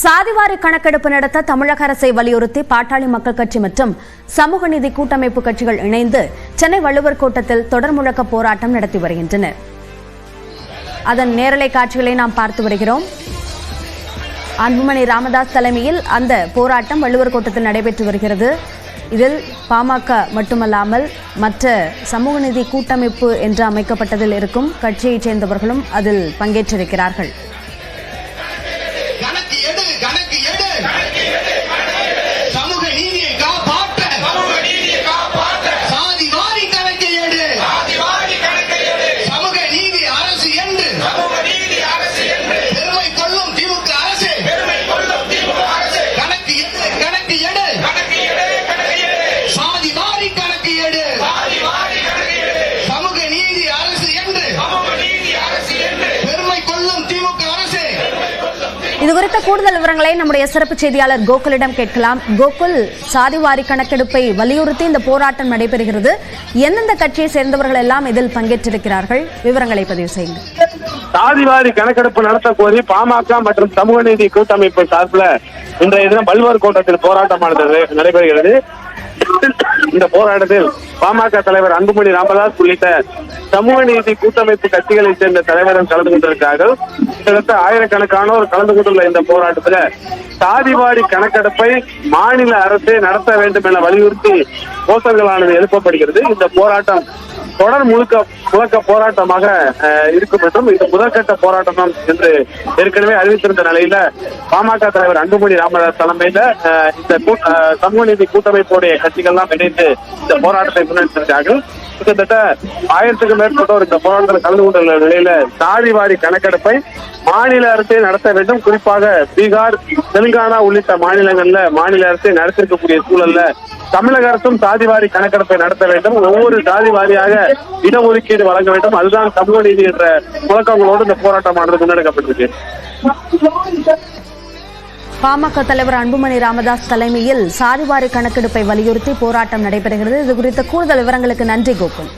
சாதிவாரி கணக்கெடுப்பு நடத்த தமிழக அரசை வலியுறுத்தி பாட்டாளி மக்கள் கட்சி மற்றும் சமூக நீதி கூட்டமைப்பு கட்சிகள் இணைந்து சென்னை வள்ளுவர் கோட்டத்தில் தொடர் முழக்க போராட்டம் நடத்தி வருகின்றனர். அதன் நேரலை காட்சிகளை நாம் பார்த்து வருகிறோம். அன்புமணி ராமதாஸ் தலைமையில் அந்த போராட்டம் வள்ளுவர் கோட்டத்தில் நடைபெற்று வருகிறது. இதில் பாமக மட்டுமல்லாமல் மற்ற சமூக நீதி கூட்டமைப்பு என்று அமைக்கப்பட்டதில் இருக்கும் கட்சியைச் சேர்ந்தவர்களும் அதில் பங்கேற்றிருக்கிறார்கள். இது குறித்த கூடுதல் விவரங்களை நம்முடைய சிறப்பு செய்தியாளர் கோகுலிடம் கேட்கலாம். கோகுல், சாதிவாரி கணக்கெடுப்பை வலியுறுத்தி இந்த போராட்டம் நடைபெறுகிறது. எந்தெந்த கட்சியை சேர்ந்தவர்கள் எல்லாம் இதில் பங்கேற்றிருக்கிறார்கள்? விவரங்களை பதிவு செய்யுங்கள். சாதிவாரி கணக்கெடுப்பு நடத்த கோரி பாமக மற்றும் சமூக நீதி கூட்டமைப்பு சார்பில் இன்றைய தினம் வள்ளுவர் கோட்டத்தில் போராட்டமானது நடைபெறுகிறது. இந்த போராட்டத்தில் பாமக தலைவர் அன்புமணி ராமதாஸ் உள்ளிட்ட சமூக நீதி கூட்டமைப்பு கட்சிகளைச் சேர்ந்த தலைவர்கள் கலந்து கொண்டிருக்கிறார்கள். கிட்டத்தட்ட ஆயிரக்கணக்கானோர் கலந்து கொண்டுள்ள இந்த போராட்டத்தில் சாதிவாரி கணக்கெடுப்பை மாநில அரசே நடத்த வேண்டும் என வலியுறுத்தி கோஷங்களானது எழுப்பப்படுகிறது. இந்த போராட்டம் தொடர் முழக்க போராட்டமாக இருக்கும் என்றும் இது முதற்கட்ட போராட்டம் என்று ஏற்கனவே அறிவித்திருந்த நிலையில பாமக தலைவர் அன்புமணி ராமதாஸ் தலைமையில இந்த சமூக நீதி கூட்டமைப்புடைய கட்சிகள்லாம் இணைந்து இந்த போராட்டத்தை முன்னெடுத்திருக்கிறார்கள். கிட்டத்தட்ட 1000க்கும் மேற்பட்டோர் இந்த போராட்டத்தில் கலந்து கொண்டுள்ள நிலையில சாதிவாரி கணக்கெடுப்பை மாநில அரசே நடத்த வேண்டும். குறிப்பாக பீகார், தெலுங்கானா உள்ளிட்ட மாநிலங்கள்ல மாநில அரசே நடத்திருக்கக்கூடிய சூழல்ல தமிழக அரசும் சாதிவாரி கணக்கெடுப்பை நடத்த வேண்டும். ஒவ்வொரு சாதி வாரியாக இடஒதுக்கீடு வழங்க வேண்டும். அதுதான் சமூக நீதி என்ற முழக்கங்களோடு இந்த போராட்டமானது முன்னெடுக்கப்பட்டிருக்கு. பாமக தலைவர் அன்புமணி ராமதாஸ் தலைமையில் சாதிவாரி கணக்கெடுப்பை வலியுறுத்தி போராட்டம் நடைபெறுகிறது. இது குறித்த கூடுதல் விவரங்களுக்கு நன்றி கோகுல்.